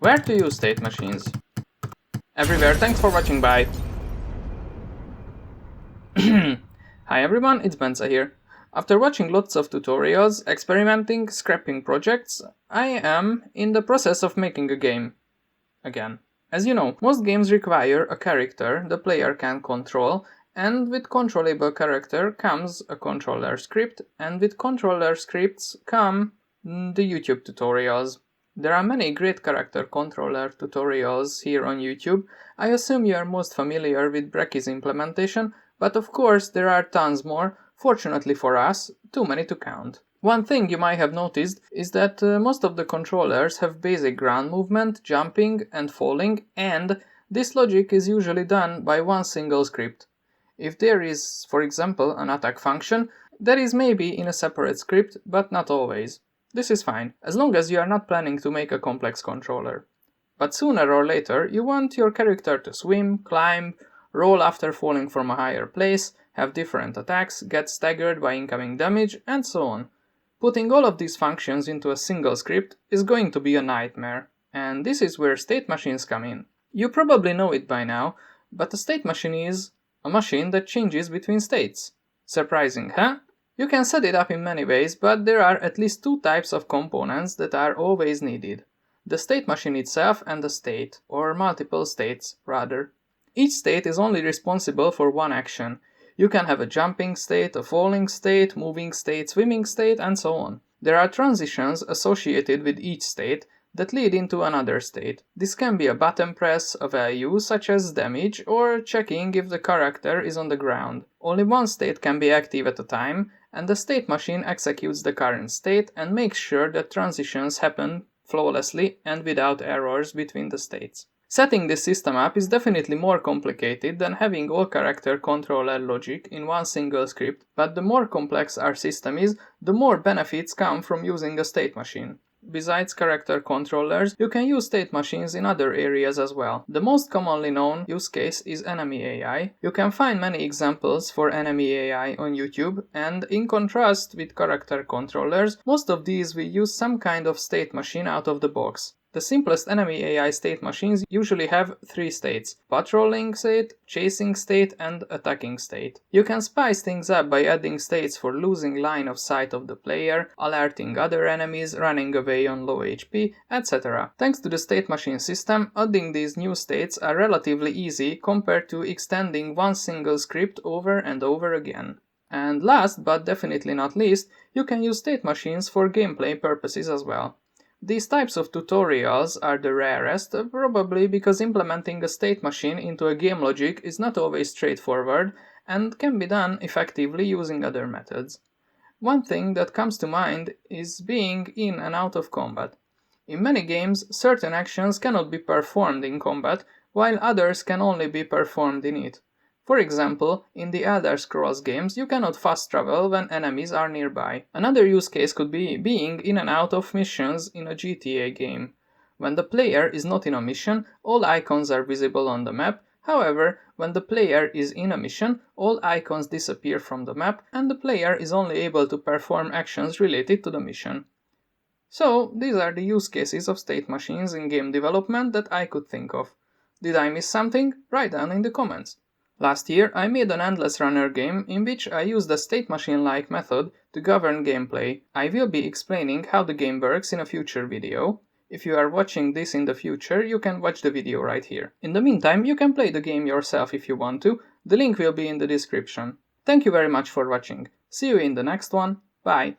Where to use state machines? Everywhere, thanks for watching, bye! Hi everyone, it's Benza here. After watching lots of tutorials, experimenting, scrapping projects, I am in the process of making a game. Again. As you know, most games require a character the player can control, and with controllable character comes a controller script, and with controller scripts come the YouTube tutorials. There are many great character controller tutorials here on YouTube. I assume you are most familiar with Brecky's implementation, but of course there are tons more, fortunately for us, too many to count. One thing you might have noticed is that most of the controllers have basic ground movement, jumping and falling, and this logic is usually done by one single script. If there is, for example, an attack function, that is maybe in a separate script, but not always. This is fine, as long as you are not planning to make a complex controller. But sooner or later, you want your character to swim, climb, roll after falling from a higher place, have different attacks, get staggered by incoming damage, and so on. Putting all of these functions into a single script is going to be a nightmare, and this is where state machines come in. You probably know it by now, but a state machine is a machine that changes between states. Surprising, huh? You can set it up in many ways, but there are at least two types of components that are always needed. The state machine itself and the state, or multiple states, rather. Each state is only responsible for one action. You can have a jumping state, a falling state, moving state, swimming state, and so on. There are transitions associated with each state that lead into another state. This can be a button press, a value such as damage, or checking if the character is on the ground. Only one state can be active at a time, and the state machine executes the current state and makes sure that transitions happen flawlessly and without errors between the states. Setting this system up is definitely more complicated than having all character controller logic in one single script, but the more complex our system is, the more benefits come from using a state machine. Besides character controllers, you can use state machines in other areas as well. The most commonly known use case is enemy AI. You can find many examples for enemy AI on YouTube, and in contrast with character controllers, most of these will use some kind of state machine out of the box. The simplest enemy AI state machines usually have three states: patrolling state, chasing state, and attacking state. You can spice things up by adding states for losing line of sight of the player, alerting other enemies, running away on low HP, etc. Thanks to the state machine system, adding these new states are relatively easy compared to extending one single script over and over again. And last, but definitely not least, you can use state machines for gameplay purposes as well. These types of tutorials are the rarest, probably because implementing a state machine into a game logic is not always straightforward and can be done effectively using other methods. One thing that comes to mind is being in and out of combat. In many games, certain actions cannot be performed in combat, while others can only be performed in it. For example, in the Elder Scrolls games, you cannot fast travel when enemies are nearby. Another use case could be being in and out of missions in a GTA game. When the player is not in a mission, all icons are visible on the map. However, when the player is in a mission, all icons disappear from the map, and the player is only able to perform actions related to the mission. So, these are the use cases of state machines in game development that I could think of. Did I miss something? Write down in the comments. Last year, I made an endless runner game in which I used a state machine-like method to govern gameplay. I will be explaining how the game works in a future video. If you are watching this in the future, you can watch the video right here. In the meantime, you can play the game yourself if you want to. The link will be in the description. Thank you very much for watching. See you in the next one. Bye!